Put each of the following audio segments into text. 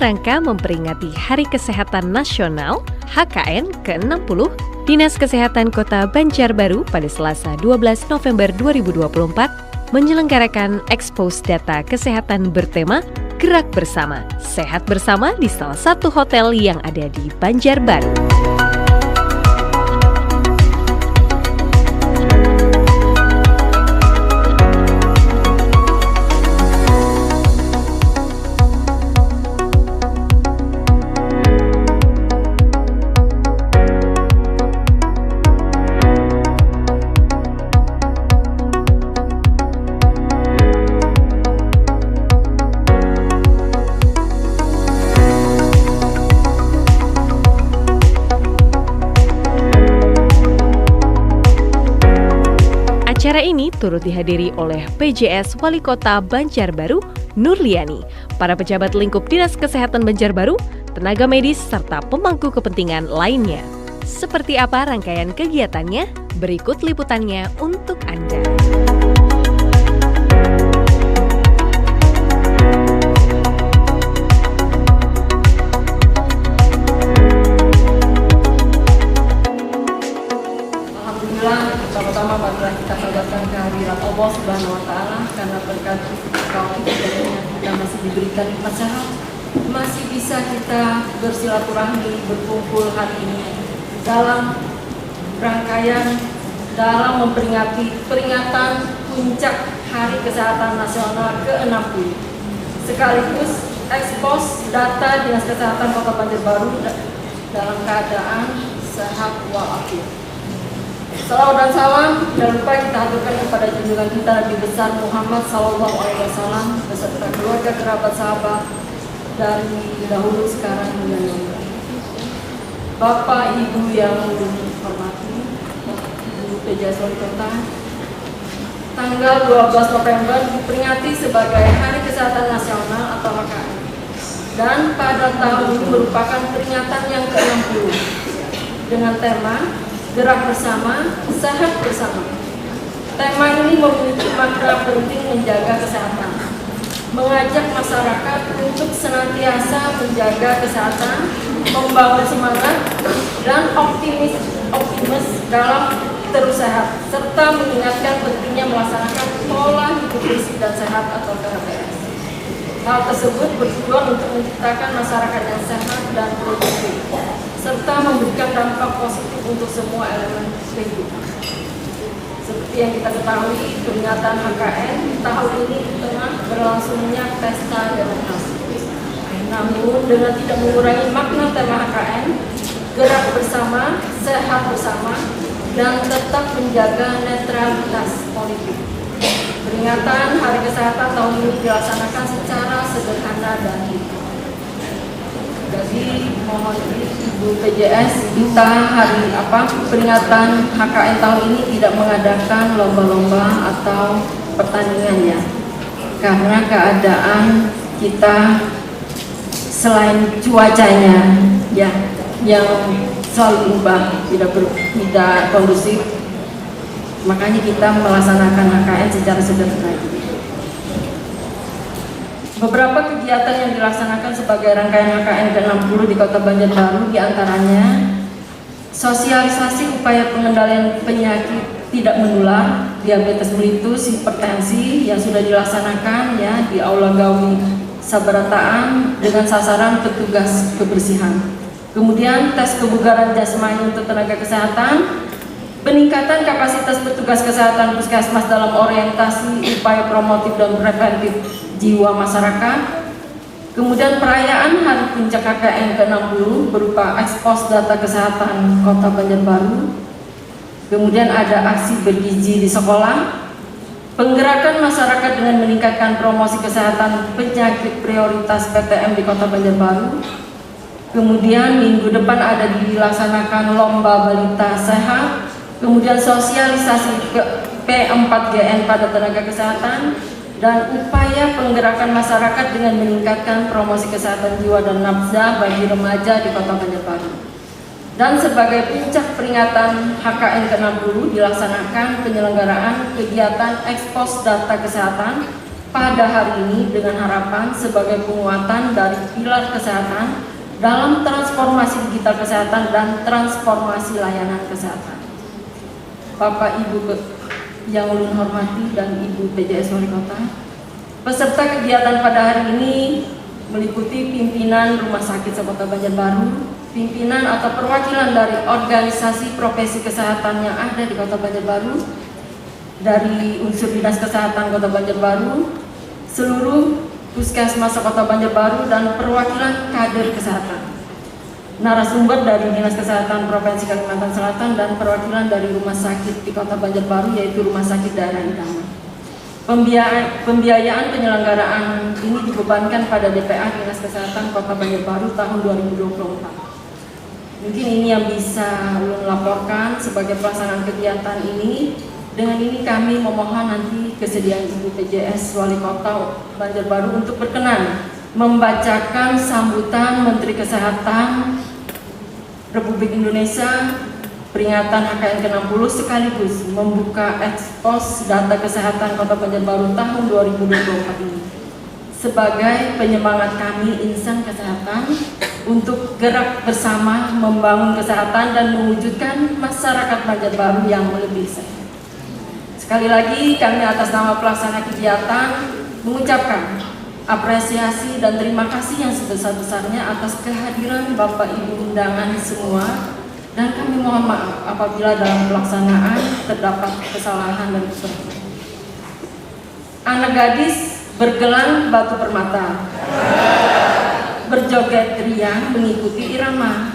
rangka memperingati Hari Kesehatan Nasional HKN ke-60, Dinas Kesehatan Kota Banjarbaru pada Selasa 12 November 2024 menyelenggarakan ekspos data kesehatan bertema Gerak Bersama, Sehat Bersama di salah satu hotel yang ada di Banjarbaru. Acara ini turut dihadiri oleh PJS Wali Kota Banjarbaru, Nurliani, para pejabat lingkup Dinas Kesehatan Banjarbaru, tenaga medis, serta pemangku kepentingan lainnya. Seperti apa rangkaian kegiatannya? Berikut liputannya untuk Anda. Pertama marilah kita panjatkan kehadirat Allah Subhanahu wa Ta'ala, karena berkat taufik kita masih diberikan nikmat sehat, masih bisa kita bersilaturahmi, berkumpul hari ini dalam rangkaian memperingati peringatan puncak Hari Kesehatan Nasional ke-60, sekaligus ekspos data Dinas Kesehatan Kota Banjarbaru dalam keadaan sehat walafiat. Salawat dan salam jangan lupa kita haturkan kepada junjungan kita Nabi besar Muhammad SAW beserta keluarga, kerabat, sahabat dari dahulu, sekarang hingga nanti. Bapak Ibu yang hormati, Ibu PJS Wali Kota, tanggal 12 November diperingati sebagai Hari Kesehatan Nasional atau HKN, dan pada tahun ini merupakan peringatan yang ke-60 dengan tema Gerak Bersama, Sehat Bersama. Tema ini memiliki makna penting menjaga kesehatan, mengajak masyarakat untuk senantiasa menjaga kesehatan, membangun semangat dan optimis dalam terus sehat, serta mengingatkan pentingnya melaksanakan pola hidup bersih dan sehat atau PHBS. Hal tersebut bertujuan untuk menciptakan masyarakat yang sehat dan produktif, serta memberikan dampak positif untuk semua elemen kehidupan. Seperti yang kita ketahui, peringatan HKN tahun ini di tengah berlangsungnya pesta demokrasi. Namun dengan tidak mengurangi makna tema HKN, gerak bersama, sehat bersama, dan tetap menjaga netralitas politik. Peringatan Hari Kesehatan tahun ini dilaksanakan secara sederhana dan hikmat. Jadi mohon Ibu PJS, kita peringatan HKN tahun ini tidak mengadakan lomba-lomba atau pertandingan ya, karena keadaan kita selain cuacanya ya yang selalu berubah, tidak kondusif, makanya kita melaksanakan HKN secara sederhana. Beberapa kegiatan yang dilaksanakan sebagai rangkaian HKN ke-60 di Kota Banjarbaru diantaranya sosialisasi upaya pengendalian penyakit tidak menular, diabetes mellitus, hipertensi yang sudah dilaksanakan ya di Aula Gawi Sabarataan dengan sasaran petugas kebersihan. Kemudian tes kebugaran jasmani untuk tenaga kesehatan, peningkatan kapasitas petugas kesehatan puskesmas dalam orientasi upaya promotif dan preventif jiwa masyarakat. Kemudian perayaan Hari Puncak HKN ke-60 berupa ekspos data kesehatan Kota Banjarbaru. Kemudian ada aksi bergizi di sekolah, penggerakan masyarakat dengan meningkatkan promosi kesehatan penyakit prioritas PTM di Kota Banjarbaru. Kemudian minggu depan ada dilaksanakan lomba balita sehat, kemudian sosialisasi P4GN pada tenaga kesehatan, dan upaya penggerakan masyarakat dengan meningkatkan promosi kesehatan jiwa dan nafsa bagi remaja di Kota Banjarbaru. Dan sebagai puncak peringatan HKN ke-60 dilaksanakan penyelenggaraan kegiatan ekspos data kesehatan pada hari ini dengan harapan sebagai penguatan dari pilar kesehatan dalam transformasi digital kesehatan dan transformasi layanan kesehatan. Bapak Ibu yang ulun hormati dan Ibu PJS Wali Kota, peserta kegiatan pada hari ini meliputi pimpinan Rumah Sakit Kota Banjarbaru, pimpinan atau perwakilan dari organisasi profesi kesehatan yang ada di Kota Banjarbaru, dari unsur Dinas Kesehatan Kota Banjarbaru, seluruh Puskesmas Kota Banjarbaru, dan perwakilan kader kesehatan, narasumber dari Dinas Kesehatan Provinsi Kalimantan Selatan, dan perwakilan dari rumah sakit di Kota Banjarbaru, yaitu Rumah Sakit Daerah Idaman. Pembiayaan penyelenggaraan ini dibebankan pada DPA Dinas Kesehatan Kota Banjarbaru tahun 2024. Mungkin ini yang bisa ulun laporkan sebagai pelaksanaan kegiatan ini. Dengan ini kami memohon nanti kesediaan Ibu PJS Wali Kota Banjarbaru untuk berkenan membacakan sambutan Menteri Kesehatan Republik Indonesia peringatan HKN ke-60 sekaligus membuka ekspos data kesehatan Kota Banjarbaru tahun 2024 ini sebagai penyemangat kami insan kesehatan untuk gerak bersama membangun kesehatan dan mewujudkan masyarakat Banjarbaru yang lebih sehat. Sekali lagi kami atas nama pelaksana kegiatan mengucapkan apresiasi dan terima kasih yang sebesar-besarnya atas kehadiran Bapak Ibu undangan semua, dan kami mohon maaf apabila dalam pelaksanaan terdapat kesalahan dan kekurangan. Anak gadis bergelang batu permata, berjoget riang mengikuti irama.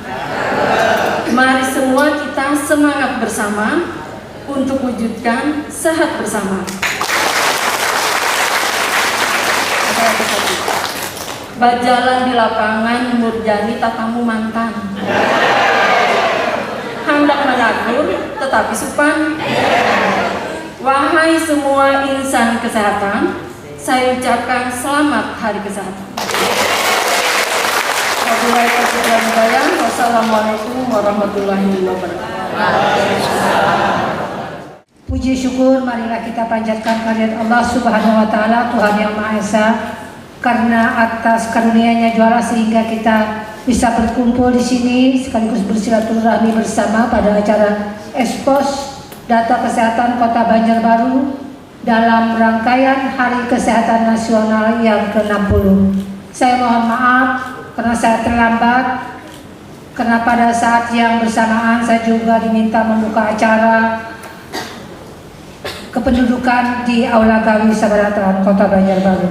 Mari semua kita semangat bersama untuk wujudkan sehat bersama. Berjalan di lapangan Nurjani tatamu mantan, hendak menagur tetapi supan. Wahai semua insan kesehatan, saya ucapkan selamat Hari Kesehatan. Wassalamualaikum warahmatullahi wabarakatuh. Puji syukur marilah kita panjatkan kehadirat Allah Subhanahu wa taala, Tuhan yang Maha Esa, karena atas karunia-Nya juara sehingga kita bisa berkumpul di sini sekaligus bersilaturahmi bersama pada acara ekspos data kesehatan Kota Banjarbaru dalam rangkaian Hari Kesehatan Nasional yang ke-60. Saya mohon maaf karena saya terlambat, karena pada saat yang bersamaan saya juga diminta membuka acara kependudukan di Aula Gawi Sabaratan Kota Banjarbaru.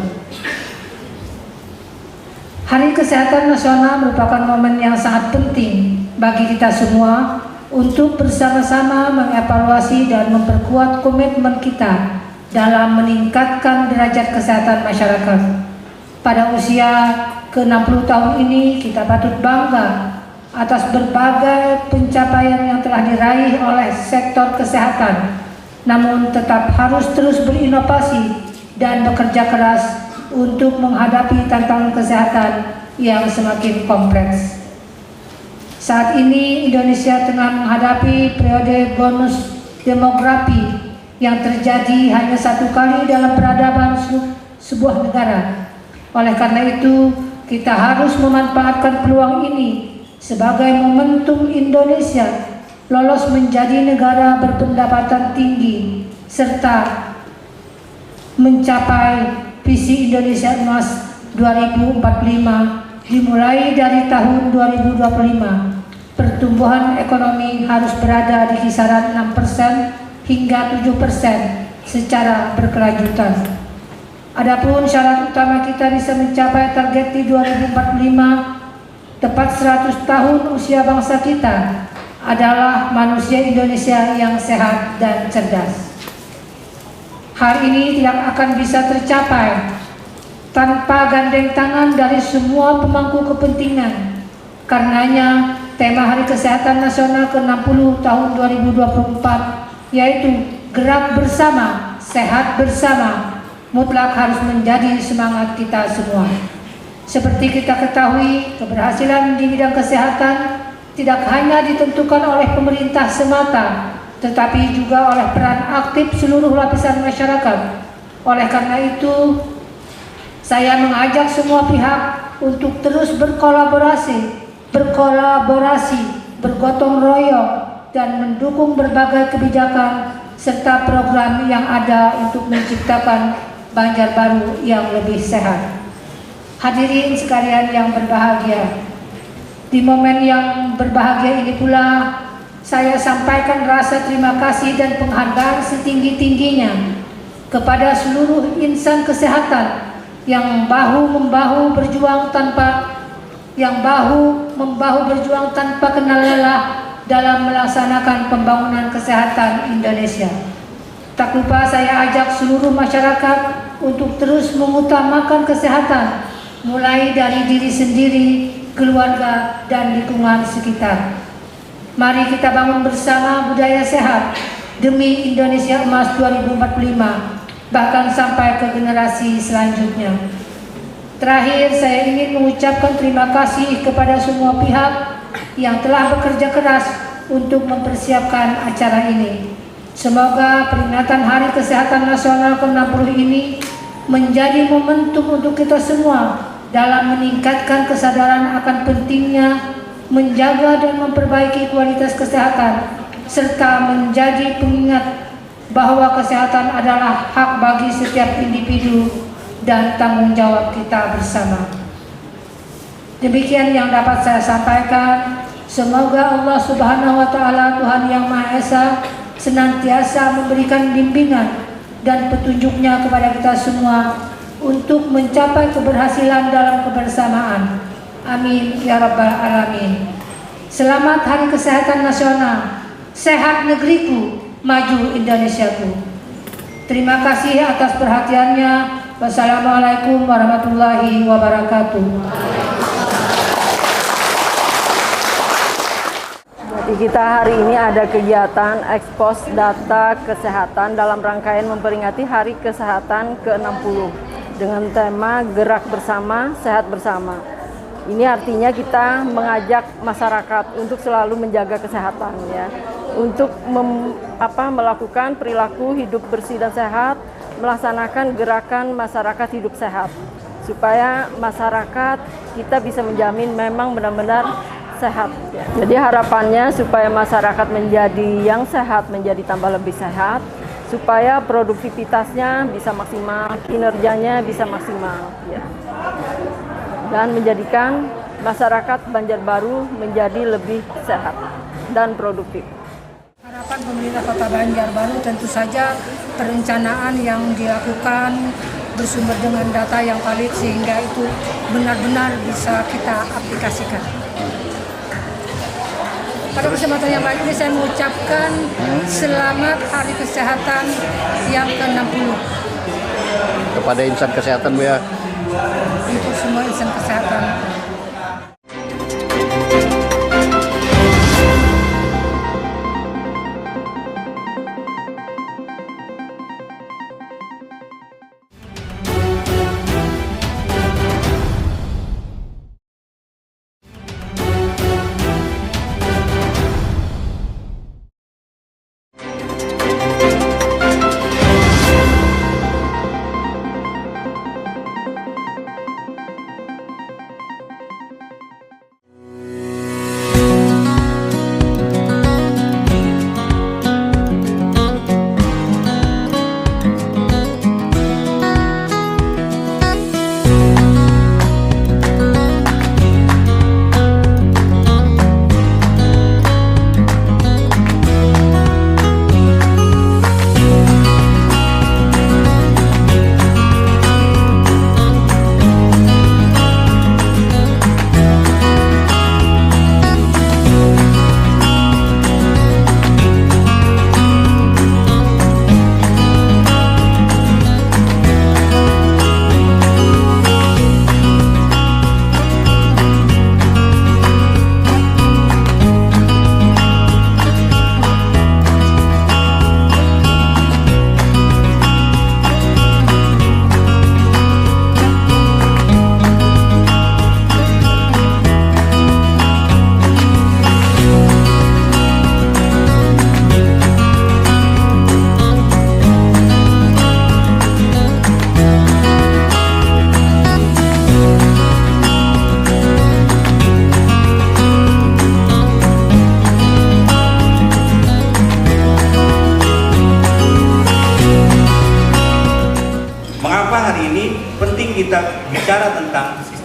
Hari Kesehatan Nasional merupakan momen yang sangat penting bagi kita semua untuk bersama-sama mengevaluasi dan memperkuat komitmen kita dalam meningkatkan derajat kesehatan masyarakat. Pada usia ke-60 tahun ini kita patut bangga atas berbagai pencapaian yang telah diraih oleh sektor kesehatan, namun tetap harus terus berinovasi dan bekerja keras untuk menghadapi tantangan kesehatan yang semakin kompleks. Saat ini Indonesia tengah menghadapi periode bonus demografi yang terjadi hanya satu kali dalam peradaban sebuah negara. Oleh karena itu, kita harus memanfaatkan peluang ini sebagai momentum Indonesia lolos menjadi negara berpendapatan tinggi serta mencapai visi Indonesia Emas 2045 dimulai dari tahun 2025. Pertumbuhan ekonomi harus berada di kisaran 6% hingga 7% secara berkelanjutan. Adapun syarat utama kita bisa mencapai target di 2045 tepat 100 tahun usia bangsa kita adalah manusia Indonesia yang sehat dan cerdas. Hal ini tidak akan bisa tercapai tanpa gandeng tangan dari semua pemangku kepentingan. Karenanya, tema Hari Kesehatan Nasional ke-60 tahun 2024 yaitu gerak bersama, sehat bersama, mutlak harus menjadi semangat kita semua. Seperti kita ketahui, keberhasilan di bidang kesehatan tidak hanya ditentukan oleh pemerintah semata, tetapi juga oleh peran aktif seluruh lapisan masyarakat. Oleh karena itu, Saya mengajak semua pihak untuk terus berkolaborasi, bergotong royong, dan mendukung berbagai kebijakan serta program yang ada untuk menciptakan Banjarbaru yang lebih sehat. Hadirin sekalian yang berbahagia, di momen yang berbahagia ini pula saya sampaikan rasa terima kasih dan penghargaan setinggi-tingginya kepada seluruh insan kesehatan yang bahu-membahu berjuang tanpa kenal lelah dalam melaksanakan pembangunan kesehatan Indonesia. Tak lupa saya ajak seluruh masyarakat untuk terus mengutamakan kesehatan, mulai dari diri sendiri, keluarga, dan lingkungan sekitar. Mari kita bangun bersama budaya sehat demi Indonesia Emas 2045, bahkan sampai ke generasi selanjutnya. Terakhir, saya ingin mengucapkan terima kasih kepada semua pihak yang telah bekerja keras untuk mempersiapkan acara ini. Semoga peringatan Hari Kesehatan Nasional ke-60 ini menjadi momentum untuk kita semua dalam meningkatkan kesadaran akan pentingnya menjaga dan memperbaiki kualitas kesehatan, serta menjadi pengingat bahwa kesehatan adalah hak bagi setiap individu dan tanggung jawab kita bersama. Demikian yang dapat saya sampaikan. Semoga Allah Subhanahu wa Ta'ala, Tuhan Yang Maha Esa, senantiasa memberikan bimbingan dan petunjuknya kepada kita semua untuk mencapai keberhasilan dalam kebersamaan. Amin ya rabbal alamin. Selamat Hari Kesehatan Nasional. Sehat negeriku, maju Indonesiaku. Terima kasih atas perhatiannya. Wassalamualaikum warahmatullahi wabarakatuh. Jadi kita hari ini ada kegiatan ekspos data kesehatan dalam rangkaian memperingati Hari Kesehatan ke-60 dengan tema Gerak Bersama, Sehat Bersama. Ini artinya kita mengajak masyarakat untuk selalu menjaga kesehatan, ya, untuk melakukan perilaku hidup bersih dan sehat, melaksanakan gerakan masyarakat hidup sehat, supaya masyarakat kita bisa menjamin memang benar-benar sehat. Ya. Jadi harapannya supaya masyarakat menjadi yang sehat, menjadi tambah lebih sehat, supaya produktivitasnya bisa maksimal, kinerjanya bisa maksimal, ya, dan menjadikan masyarakat Banjarbaru menjadi lebih sehat dan produktif. Harapan pemerintah Kota Banjarbaru tentu saja perencanaan yang dilakukan bersumber dengan data yang valid sehingga itu benar-benar bisa kita aplikasikan. Pada kesempatan yang baik ini saya mengucapkan selamat Hari Kesehatan yang ke-60 kepada insan kesehatan, Bu, ya. untuk semua insan kesehatan.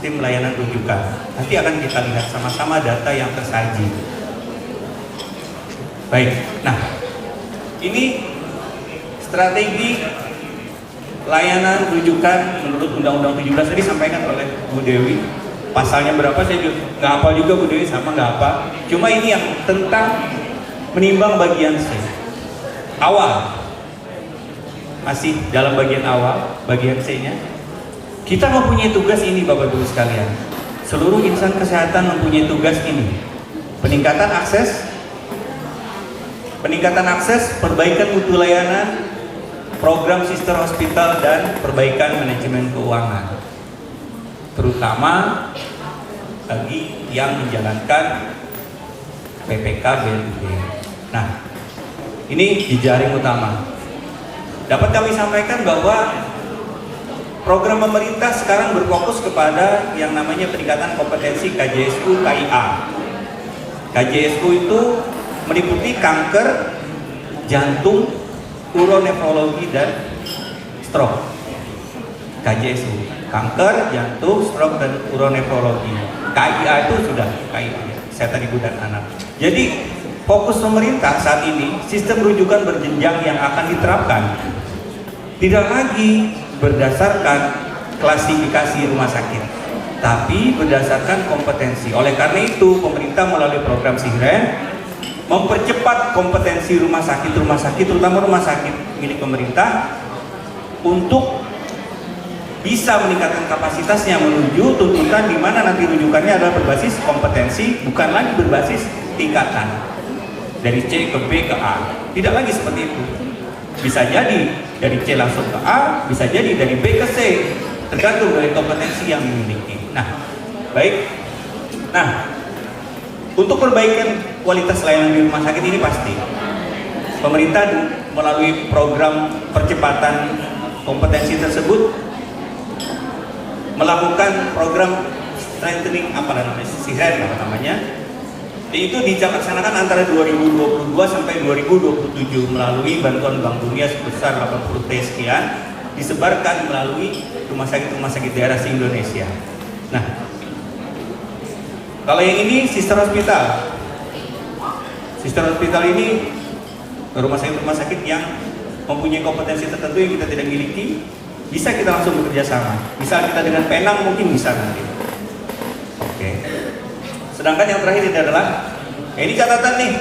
sistem layanan rujukan. Nanti akan kita lihat sama-sama data yang tersaji. Baik, nah ini strategi layanan rujukan menurut Undang-Undang 17 tadi disampaikan oleh Bu Dewi. Pasalnya berapa saya juga nggak hafal juga, Bu Dewi sama nggak apa. Cuma ini yang tentang menimbang bagian C. Awal, masih dalam bagian awal, bagian C-nya. Kita mempunyai tugas ini Bapak Ibu sekalian. Seluruh insan kesehatan mempunyai tugas ini. Peningkatan akses, perbaikan mutu layanan, program sister hospital, dan perbaikan manajemen keuangan. Terutama bagi yang menjalankan PPK BLUD. Nah, ini di jaring utama. Dapat kami sampaikan bahwa program pemerintah sekarang berfokus kepada yang namanya peningkatan kompetensi KJSU KIA. KJSU itu meliputi kanker, jantung, uronefrologi, dan stroke. KJSU, kanker, jantung, stroke, dan uronefrologi. KIA itu sudah KIA, kesehatan ibu dan anak. Jadi fokus pemerintah saat ini sistem rujukan berjenjang yang akan diterapkan tidak lagi berdasarkan klasifikasi rumah sakit, tapi berdasarkan kompetensi. Oleh karena itu pemerintah melalui program Sihren mempercepat kompetensi rumah sakit, terutama rumah sakit milik pemerintah, untuk bisa meningkatkan kapasitasnya menuju tuntutan di mana nanti rujukannya adalah berbasis kompetensi, bukan lagi berbasis tingkatan dari C ke B ke A. Tidak lagi seperti itu. Bisa jadi dari C langsung ke A, bisa jadi dari B ke C, tergantung dari kompetensi yang dimiliki. Nah, baik. Nah, untuk perbaikan kualitas layanan di rumah sakit ini pasti pemerintah melalui program percepatan kompetensi tersebut melakukan program strengthening Sihren namanya. Itu dilaksanakan antara 2022 sampai 2027 melalui bantuan Bank Dunia sebesar 80 T sekian, disebarkan melalui rumah sakit daerah se-Indonesia. Nah, kalau yang ini sister hospital. Sister hospital ini rumah sakit yang mempunyai kompetensi tertentu yang kita tidak miliki, bisa kita langsung bekerja sama. Misal kita dengan Penang mungkin bisa nanti. Oke. Sedangkan yang terakhir ini adalah ini catatan nih,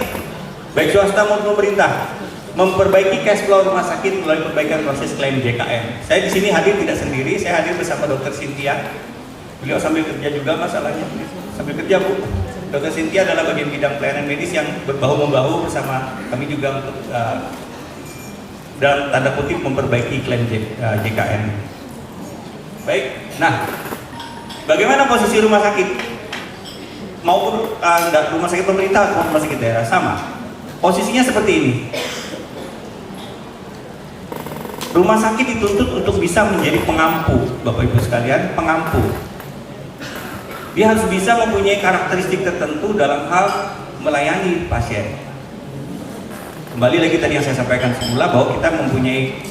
baik swasta maupun pemerintah memperbaiki cash flow rumah sakit melalui perbaikan proses klaim JKN. Saya di sini hadir tidak sendiri, saya hadir bersama Dr. Cynthia. Beliau sambil kerja juga masalahnya, sambil kerja Bu. Dr. Cynthia adalah bagian bidang pelayanan medis yang berbahu-membahu bersama kami juga untuk dalam tanda kutip memperbaiki klaim JKN. Baik, nah bagaimana posisi rumah sakit maupun rumah sakit pemerintah maupun rumah sakit daerah sama? Posisinya seperti ini. Rumah sakit dituntut untuk bisa menjadi pengampu, Bapak Ibu sekalian, pengampu. Dia harus bisa mempunyai karakteristik tertentu dalam hal melayani pasien. Kembali lagi tadi yang saya sampaikan semula bahwa kita mempunyai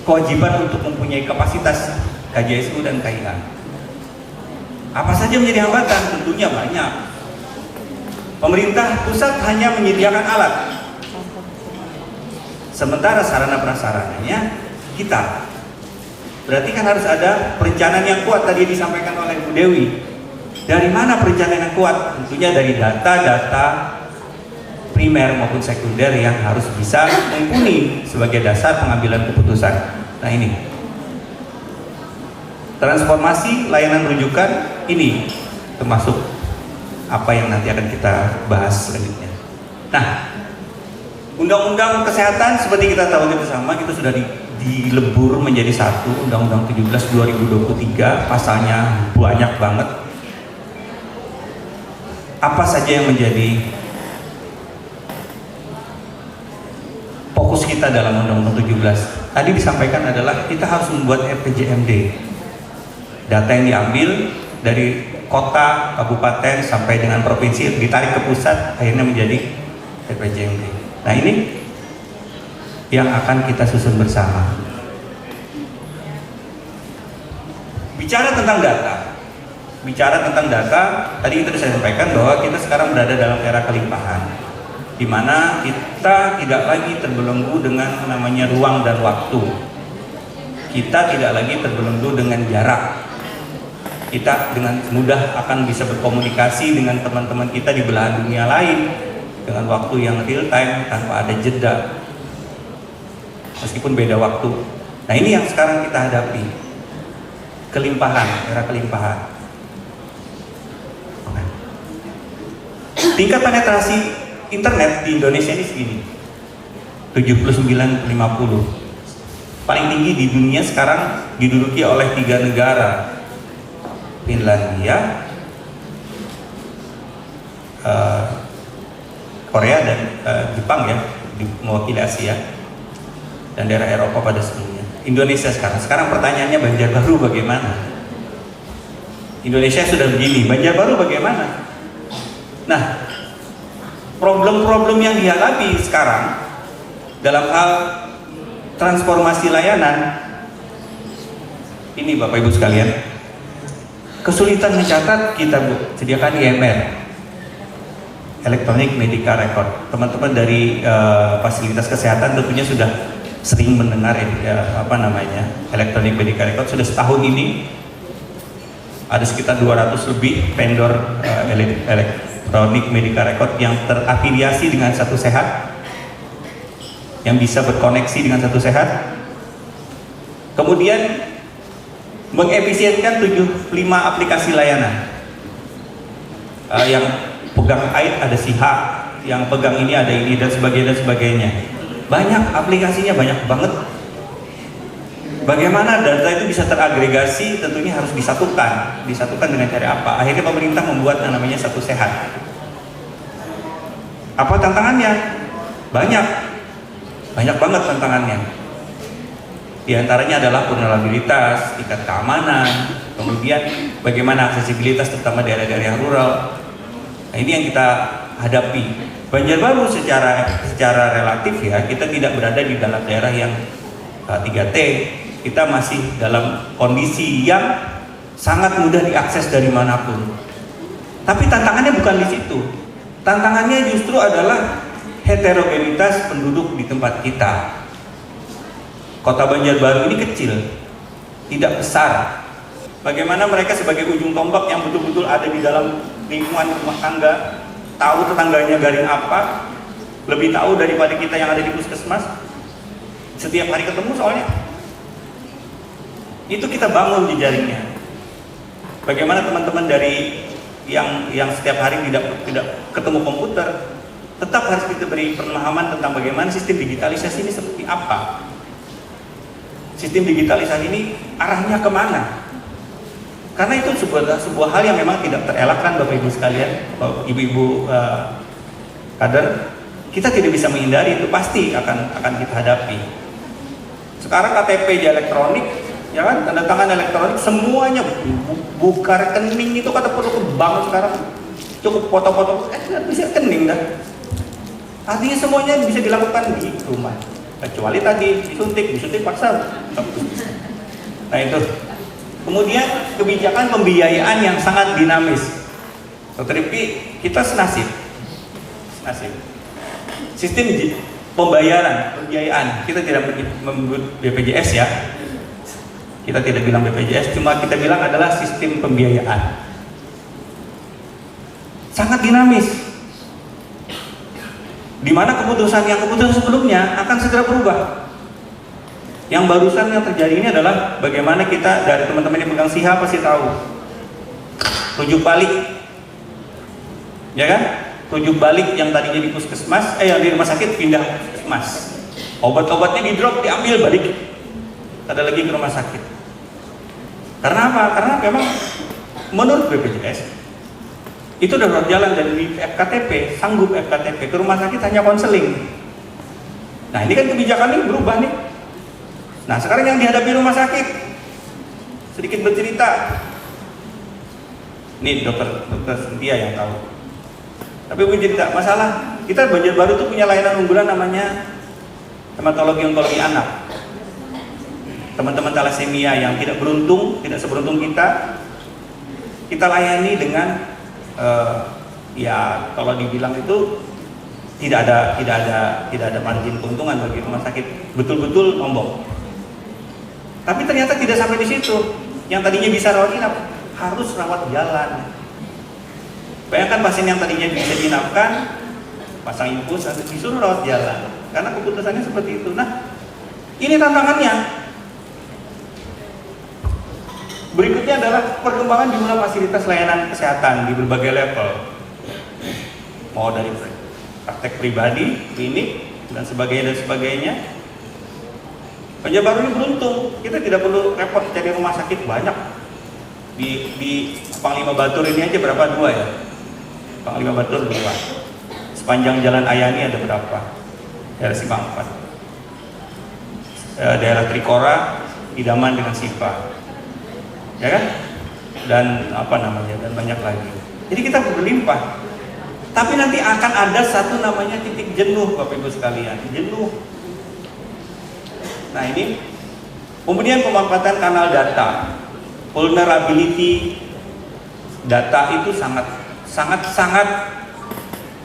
kewajiban untuk mempunyai kapasitas KJSU dan KIA. Apa saja menjadi hambatan? Tentunya banyak. Pemerintah pusat hanya menyediakan alat, sementara sarana prasarananya kita. Berarti kan harus ada perencanaan yang kuat, tadi disampaikan oleh Bu Dewi. Dari mana perencanaan yang kuat? Tentunya dari data-data primer maupun sekunder yang harus bisa mumpuni sebagai dasar pengambilan keputusan. Nah ini transformasi layanan rujukan ini termasuk apa yang nanti akan kita bahas selanjutnya. Nah, Undang-Undang Kesehatan seperti kita tahu bersama, kita sudah dilebur menjadi satu, Undang-Undang 17 2023, pasalnya banyak banget. Apa saja yang menjadi fokus kita dalam Undang-Undang 17? Tadi disampaikan adalah kita harus membuat RPJMD. Data yang diambil dari kota, kabupaten sampai dengan provinsi ditarik ke pusat, akhirnya menjadi RPJMD. Nah ini yang akan kita susun bersama. Bicara tentang data, bicara tentang data, tadi itu saya sampaikan bahwa kita sekarang berada dalam era kelimpahan, di mana kita tidak lagi terbelenggu dengan namanya ruang dan waktu. Kita tidak lagi terbelenggu dengan jarak. Kita dengan mudah akan bisa berkomunikasi dengan teman-teman kita di belahan dunia lain dengan waktu yang real time tanpa ada jeda, meskipun beda waktu. Nah, ini yang sekarang kita hadapi, kelimpahan, era kelimpahan. Tingkat penetrasi internet di Indonesia ini segini, 79/50. Paling tinggi di dunia sekarang diduduki oleh 3 negara, Finlandia, Korea dan Jepang ya, mewakili Asia dan daerah Eropa pada sebelumnya. Indonesia sekarang pertanyaannya, Banjarbaru bagaimana? Indonesia sudah begini, Banjarbaru bagaimana? Nah, problem-problem yang dihadapi sekarang dalam hal transformasi layanan ini, Bapak Ibu sekalian, kesulitan mencatat, kita sediakan IMR, Electronic Medical Record. Teman-teman dari fasilitas kesehatan tentunya sudah sering mendengar Electronic Medical Record. Sudah setahun ini ada sekitar 200 lebih vendor Electronic Medical Record yang terafiliasi dengan Satu Sehat, yang bisa berkoneksi dengan Satu Sehat. Kemudian mengefisienkan 75 aplikasi layanan. Yang pegang AID ada SIHA, yang pegang ini ada ini, dan sebagainya. Banyak aplikasinya, banyak banget. Bagaimana data itu bisa teragregasi? Tentunya harus disatukan dengan cara apa? Akhirnya pemerintah membuat yang namanya Satu Sehat. Apa tantangannya? Banyak banget tantangannya. Di antaranya adalah vulnerabilitas, tingkat keamanan, kemudian bagaimana aksesibilitas terutama daerah-daerah yang rural. Nah, ini yang kita hadapi. Banjarbaru secara relatif ya, kita tidak berada di dalam daerah yang 3T. Kita masih dalam kondisi yang sangat mudah diakses dari manapun. Tapi tantangannya bukan di situ. Tantangannya justru adalah heterogenitas penduduk di tempat kita. Kota Banjarbaru ini kecil, tidak besar. Bagaimana mereka sebagai ujung tombak yang betul-betul ada di dalam lingkungan rumah tangga, tahu tetangganya garing apa, lebih tahu daripada kita yang ada di puskesmas. Setiap hari ketemu soalnya. Itu kita bangun jejaringnya. Bagaimana teman-teman dari yang setiap hari tidak ketemu komputer, tetap harus kita beri pemahaman tentang bagaimana sistem digitalisasi ini seperti apa. Sistem digitalisasi ini arahnya kemana? Karena itu sebuah hal yang memang tidak terelakkan, Bapak Ibu sekalian, Ibu-ibu kader. Kita tidak bisa menghindari, itu pasti akan kita hadapi. Sekarang KTP elektronik, ya kan, tanda tangan elektronik, semuanya buka rekening itu kata perlu ke bank sekarang, cukup foto-foto, bisa rekening dah. Artinya semuanya bisa dilakukan di rumah, kecuali tadi disuntik paksa. Nah itu. Kemudian kebijakan pembiayaan yang sangat dinamis. Dr. Ipi, kita senasib. Sistem pembiayaan, kita tidak menyebut BPJS ya. Kita tidak bilang BPJS, cuma kita bilang adalah sistem pembiayaan. Sangat dinamis. Di mana keputusan sebelumnya akan segera berubah. Yang barusan yang terjadi ini adalah bagaimana kita dari teman-teman yang pegang SIHA pasti tahu. Rujuk balik. Ya kan? Rujuk balik yang tadinya di puskesmas, yang di rumah sakit pindah ke puskesmas. Obat-obatnya di drop, diambil balik. Ada lagi ke rumah sakit. Karena apa? Karena memang menurut BPJS itu udah berjalan dari FKTP, sanggup FKTP ke rumah sakit hanya konseling. Nah, ini kan kebijakan ini berubah nih. Nah, sekarang yang dihadapi rumah sakit, sedikit bercerita. Ini dokter Cynthia yang tahu. Tapi bercerita masalah kita Banjarbaru itu punya layanan unggulan namanya hematologi onkologi anak. Teman-teman talasemia yang tidak seberuntung kita, kita layani dengan ya kalau dibilang itu tidak ada margin keuntungan bagi rumah sakit, betul-betul ombong. Tapi ternyata tidak sampai di situ. Yang tadinya bisa rawat inap harus rawat jalan. Bayangkan pasien yang tadinya bisa diinapkan, pasang infus, disuruh rawat jalan. Karena keputusannya seperti itu. Nah, ini tantangannya. Berikutnya adalah perkembangan jumlah fasilitas layanan kesehatan di berbagai level. Mau dari praktek pribadi, klinik, dan sebagainya. Banjarbaru ini beruntung, kita tidak perlu repot cari rumah sakit banyak. Di Panglima Batur ini aja berapa? 2 ya? Panglima Batur 2. Sepanjang Jalan Ayani ada berapa? Daerah Simpang 4. Daerah Trikora, idaman dengan Sipa. Ya kan? Dan dan banyak lagi. Jadi kita berlimpah. Tapi nanti akan ada satu namanya titik jenuh, Bapak Ibu sekalian. Jenuh. Nah ini, kemudian pemanfaatan kanal data, vulnerability data itu sangat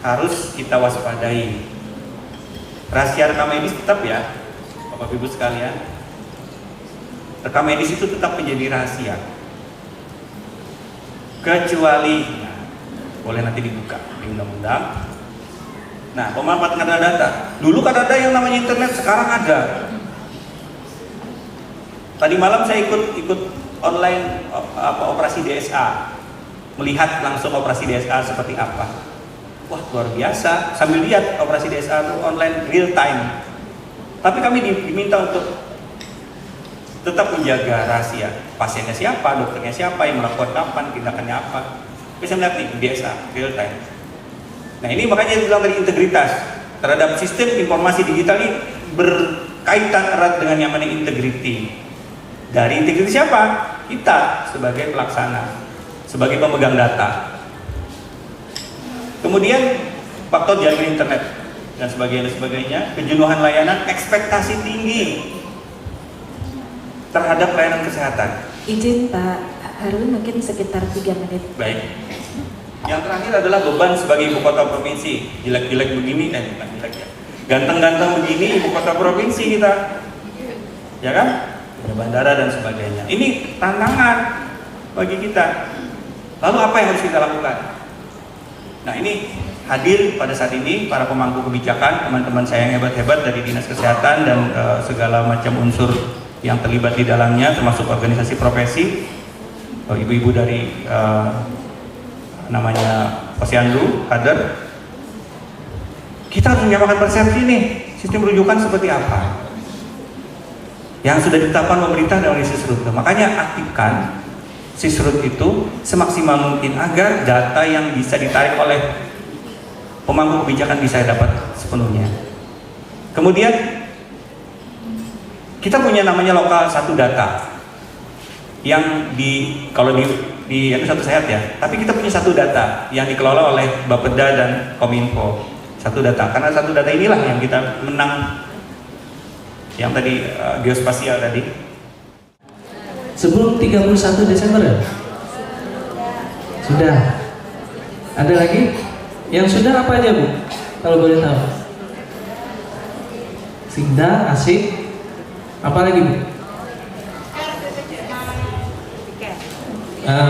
harus kita waspadai. Rahasia rekam medis tetap ya, Bapak Ibu sekalian. Rekam medis itu tetap menjadi rahasia. Kecuali, boleh nanti dibuka di undang-undang. Nah, pemanfaatan kanal data. Dulu kan ada yang namanya internet, sekarang ada. Tadi malam saya ikut online operasi DSA, melihat langsung operasi DSA seperti apa. Wah, luar biasa. Sambil lihat operasi DSA itu online real time. Tapi kami diminta untuk tetap menjaga rahasia. Pasiennya siapa, dokternya siapa, yang melakukan kapan, tindakannya apa. Bisa melihat nih DSA real time. Nah ini makanya saya bilang tadi integritas terhadap sistem informasi digital ini berkaitan erat dengan yang namanya integrity. Dari integriti siapa? Kita sebagai pelaksana, sebagai pemegang data. Kemudian faktor jaringan internet dan sebagainya, kejenuhan layanan, ekspektasi tinggi terhadap layanan kesehatan. Izin Pak Harun mungkin sekitar 3 menit. Baik. Yang terakhir adalah beban sebagai ibu kota provinsi. Jelek-jelek begini dan bukan jelek ya. Ganteng-ganteng begini ibu kota provinsi kita. Ya kan? Bandara dan sebagainya. Ini tantangan bagi kita. Lalu apa yang harus kita lakukan? Nah ini hadir pada saat ini para pemangku kebijakan, teman-teman saya yang hebat-hebat dari Dinas Kesehatan dan segala macam unsur yang terlibat di dalamnya, termasuk organisasi profesi, ibu-ibu dari namanya Posyandu, kader. Kita harus menyamakan persepsi nih, sistem rujukan seperti apa yang sudah ditetapkan pemerintah dalam Sisrut. Makanya aktifkan Sisrut itu semaksimal mungkin agar data yang bisa ditarik oleh pemangku kebijakan bisa dapat sepenuhnya. Kemudian kita punya namanya lokal satu data yang kalau di itu satu sehat ya, tapi kita punya satu data yang dikelola oleh Bapeda dan Kominfo. Satu data, karena satu data inilah yang kita menang yang tadi geospasial tadi. Sebelum 31 Desember ya? Sudah. Ada lagi? Yang sudah apa aja Bu? Kalau boleh tahu. Sigda, asik. Apa lagi Bu?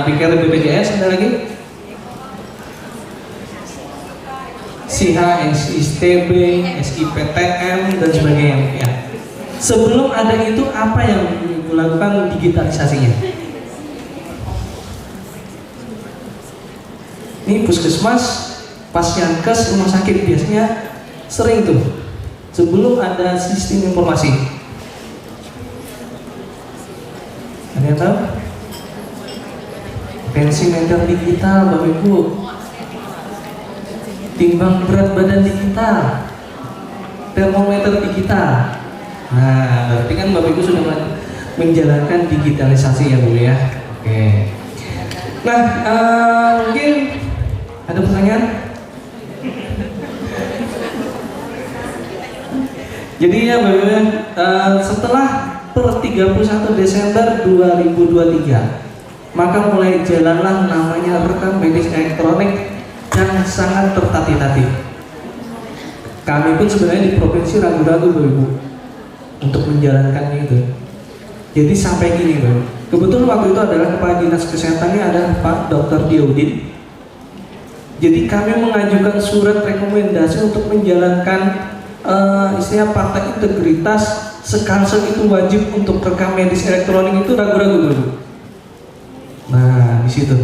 Pikir BPJS ada lagi? SIHA, SISTB, SIPTM dan sebagainya ya. Sebelum ada itu apa yang dilakukan digitalisasinya? Ini puskesmas, pasyankes, rumah sakit biasanya sering tuh sebelum ada sistem informasi. Ada yang tahu? Tensimeter digital, Bapak Ibu. Timbang berat badan digital, termometer digital. Nah, berarti kan Bapak Ibu sudah menjalankan digitalisasi ya Bu ya. Oke. Nah, mungkin ada pertanyaan? Jadi ya Bapak Ibu, setelah per 31 Desember 2023 maka mulai jalanlah namanya rekam medis elektronik yang sangat tertatih-tatih. Kami pun sebenarnya di provinsi ragu-ragu Bapak Ibu untuk menjalankannya itu. Jadi sampai gini Bapak, kebetulan waktu itu adalah Kepala Dinas Kesehatannya ada Pak Dr. Diaudin. Jadi kami mengajukan surat rekomendasi untuk menjalankan istilah fakta integritas sekansel itu wajib untuk rekam medis elektronik itu ragu-ragu Bapak. Nah di situ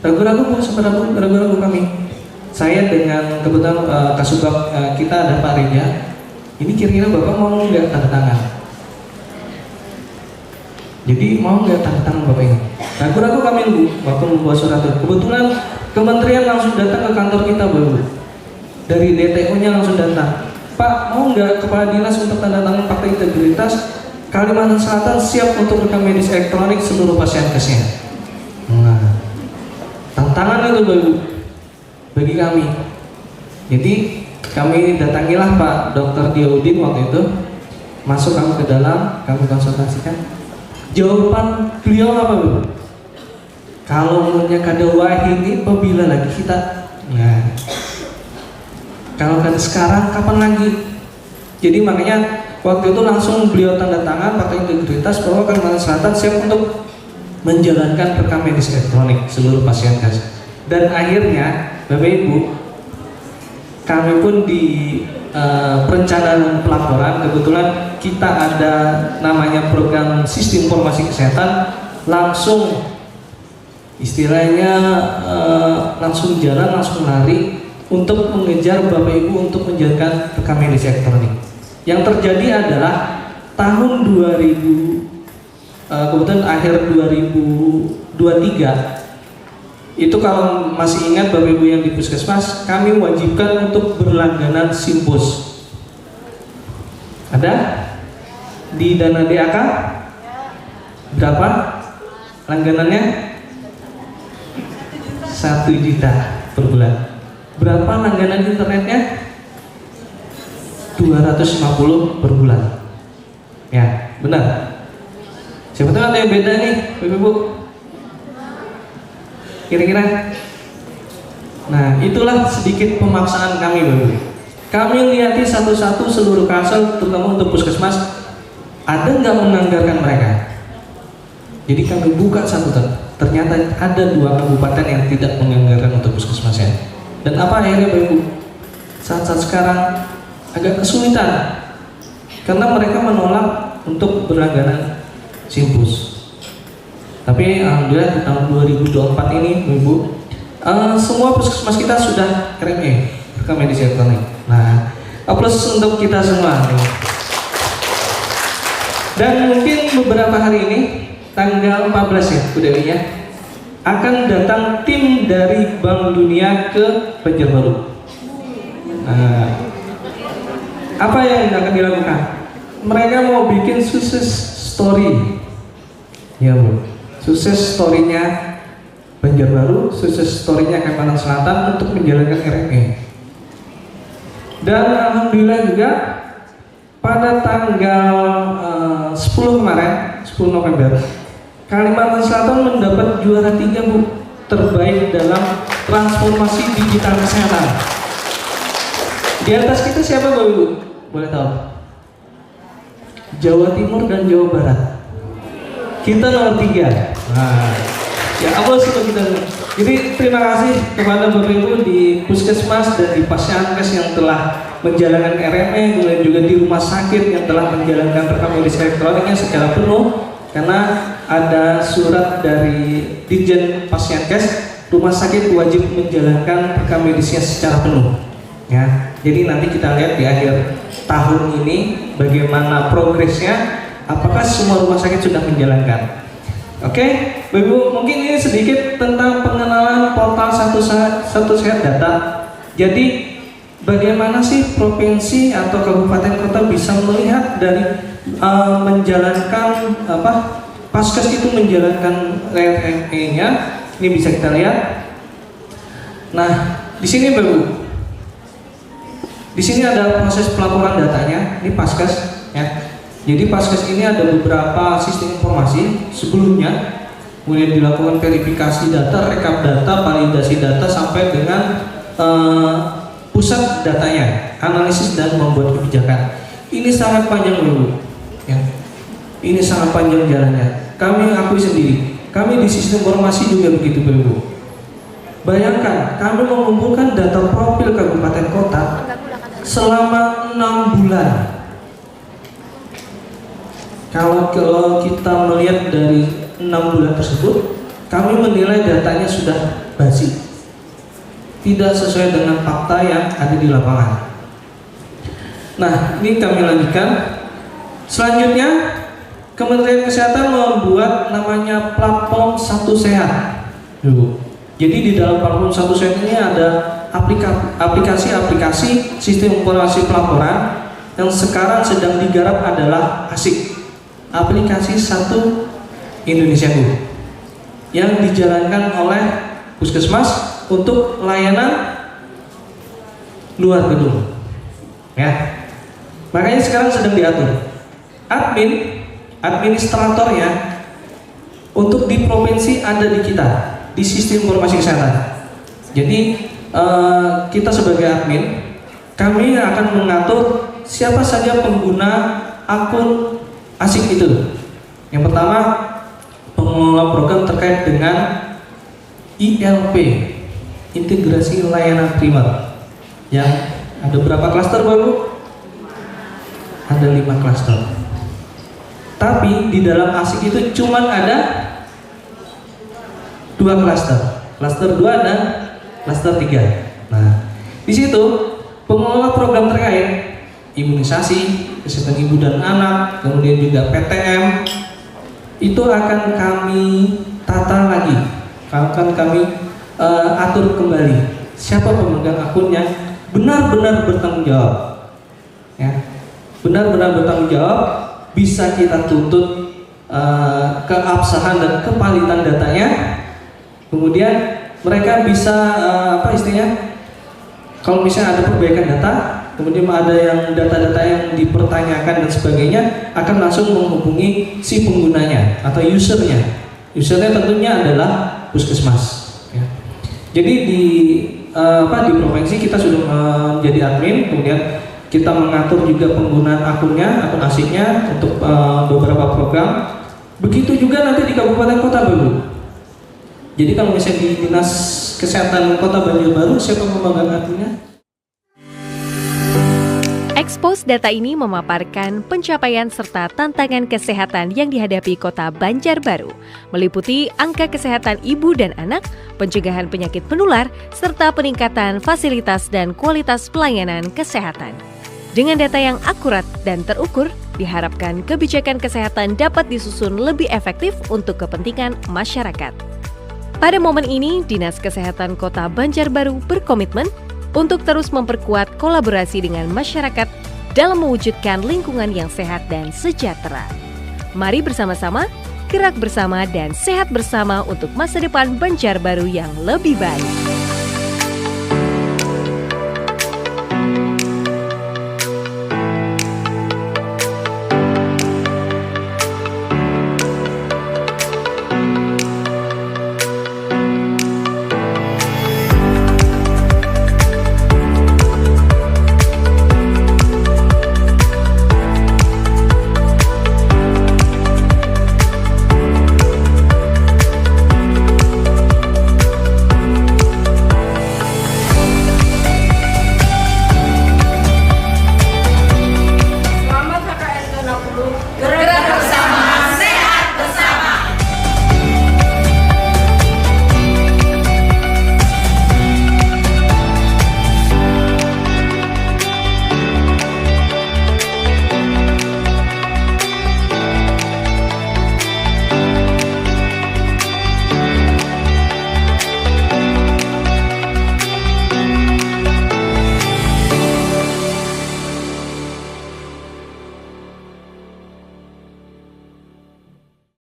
ragu-ragu kami. Saya dengan kebetulan Kasubag kita ada Pak Reja. Ini kira-kira Bapak mau nggak tanda tangan? Jadi mau nggak tanda tangan Bapak ini? Ragu-ragu kami Bu, waktu membuat surat itu. Kebetulan Kementerian langsung datang ke kantor kita Bapak. Dari DTO-nya langsung datang. Pak, mau nggak Kepala Dinas untuk tanda tangan fakta integritas Kalimantan Selatan siap untuk rekam medis elektronik seluruh pasien kesehatan. Nah, tantangan itu Bapak bagi kami. Jadi kami datangilah Pak Dr. Diaudin waktu itu, masuk kami ke dalam, kami konsultasikan. Jawaban beliau apa Bu? Kalau menurutnya kada wahid ini apabila lagi kita, nah kalau kan sekarang kapan lagi? Jadi makanya waktu itu langsung beliau tanda tangan fakta integritas bahwa Kalimantan Selatan siap untuk menjalankan rekam medis elektronik seluruh pasien kas. Dan akhirnya Bapak Ibu, kami pun di perencanaan pelaporan kebetulan kita ada namanya program sistem informasi kesehatan, langsung istilahnya langsung jalan, langsung lari untuk mengejar Bapak Ibu untuk menjalankan rekam medis elektronik. Yang terjadi adalah tahun 2000 kebetulan akhir 2023 itu kalau masih ingat Bapak Ibu yang di Puskesmas, kami wajibkan untuk berlangganan Simpus. Ada di dana DAK berapa langganannya? 1 juta per bulan. Berapa langganan internetnya? 250 per bulan. Ya, benar. Siapa tahu ada yang beda nih, Bapak Ibu. Kira-kira. Nah, itulah sedikit pemaksaan kami, Bapak. Kami lihati satu-satu seluruh Kalsel, terutama untuk Puskesmas, ada nggak menganggarkan mereka. Jadi kami buka satu, ternyata ada 2 kabupaten yang tidak menganggarkan untuk Puskesmas ya. Dan apa akhirnya Bapak Ibu? Saat-saat sekarang agak kesulitan karena mereka menolak untuk berlangganan Simpus. Tapi alhamdulillah di tahun 2024 ini Ibu, semua puskesmas kita sudah RME, rekam medis elektronik. Nah, aplaus untuk kita semua. Dan mungkin beberapa hari ini, tanggal 14 ya, Bu Dewi ya, akan datang tim dari Bank Dunia ke Banjarbaru. Nah, apa yang akan dilakukan? Mereka mau bikin sukses story, ya Bu. Sukses story-nya Banjarbaru, sukses story-nya Kalimantan Selatan untuk menjalankan RME. Dan alhamdulillah juga pada tanggal 10 kemarin, 10 November, Kalimantan Selatan mendapat juara 3 Bu, terbaik dalam transformasi digital kesehatan. Di atas kita siapa Bapak Ibu? Boleh tahu? Jawa Timur dan Jawa Barat. Kita nomor 3. Nah, ya aplaus untuk kita. Jadi terima kasih kepada Bapak Ibu di Puskesmas dan di Pasyankes yang telah menjalankan RME, kemudian juga di rumah sakit yang telah menjalankan rekam medis elektroniknya secara penuh, karena ada surat dari Ditjen Pasyankes, rumah sakit wajib menjalankan rekam medisnya secara penuh. Ya, jadi nanti kita lihat di akhir tahun ini bagaimana progresnya. Apakah semua rumah sakit sudah menjalankan? Oke, Ibu, mungkin ini sedikit tentang pengenalan portal satu sehat data. Jadi, bagaimana sih provinsi atau kabupaten kota bisa melihat dari menjalankan Paskes itu menjalankan RME-nya? Ini bisa kita lihat. Nah, di sini Ibu, di sini ada proses pelaporan datanya. Ini Paskes, ya. Jadi Paskes ini ada beberapa sistem informasi sebelumnya. kemudian dilakukan verifikasi data, rekap data, validasi data sampai dengan pusat datanya, analisis dan membuat kebijakan. Ini sangat panjang dulu, ya. Ini sangat panjang jalannya. Kami akui sendiri, kami di sistem informasi juga begitu, Ibu. Bayangkan, kami mengumpulkan data profil kabupaten kota selama 6 bulan. Kalau kita melihat dari 6 bulan tersebut, kami menilai datanya sudah basi, tidak sesuai dengan fakta yang ada di lapangan. Nah, ini kami lanjutkan. Selanjutnya, Kementerian Kesehatan membuat namanya platform Satu Sehat. Jadi di dalam platform Satu Sehat ini ada aplikasi-aplikasi sistem informasi pelaporan yang sekarang sedang digarap adalah ASIK, aplikasi Satu Indonesia yang dijalankan oleh Puskesmas untuk layanan luar gedung. Ya. Makanya sekarang sedang diatur. Administratornya untuk di provinsi ada di kita, di sistem informasi kesehatan. Jadi kita sebagai admin, kami akan mengatur siapa saja pengguna akun ASIK itu. Yang pertama, pengelola program terkait dengan ILP, integrasi layanan primer. Yang ada berapa klaster, Bapak? Ada 5 klaster. Tapi di dalam ASIK itu cuma ada 2 klaster. Klaster 2 dan klaster 3. Nah, di situ pengelola program terkait imunisasi, kesehatan ibu dan anak, kemudian juga PTM itu akan kami tata lagi, akan kami atur kembali siapa pemegang akun yang benar-benar bertanggung jawab, ya, benar-benar bertanggung jawab, bisa kita tuntut keabsahan dan kevalidan datanya, kemudian mereka bisa kalau misalnya ada perbaikan data, kemudian ada yang data-data yang dipertanyakan dan sebagainya, akan langsung menghubungi si penggunanya atau usernya. Usernya tentunya adalah Puskesmas. Ya. Jadi di provinsi kita sudah menjadi admin, kemudian kita mengatur juga penggunaan akunnya, akun ASIK-nya untuk beberapa program. Begitu juga nanti di kabupaten kota baru. Jadi kalau misalnya di Dinas Kesehatan Kota Banjarbaru, siapa pemegang akunnya? Expose data ini memaparkan pencapaian serta tantangan kesehatan yang dihadapi Kota Banjarbaru, meliputi angka kesehatan ibu dan anak, pencegahan penyakit menular, serta peningkatan fasilitas dan kualitas pelayanan kesehatan. Dengan data yang akurat dan terukur, diharapkan kebijakan kesehatan dapat disusun lebih efektif untuk kepentingan masyarakat. Pada momen ini, Dinas Kesehatan Kota Banjarbaru berkomitmen untuk terus memperkuat kolaborasi dengan masyarakat dalam mewujudkan lingkungan yang sehat dan sejahtera. Mari bersama-sama, gerak bersama dan sehat bersama untuk masa depan Banjarbaru yang lebih baik.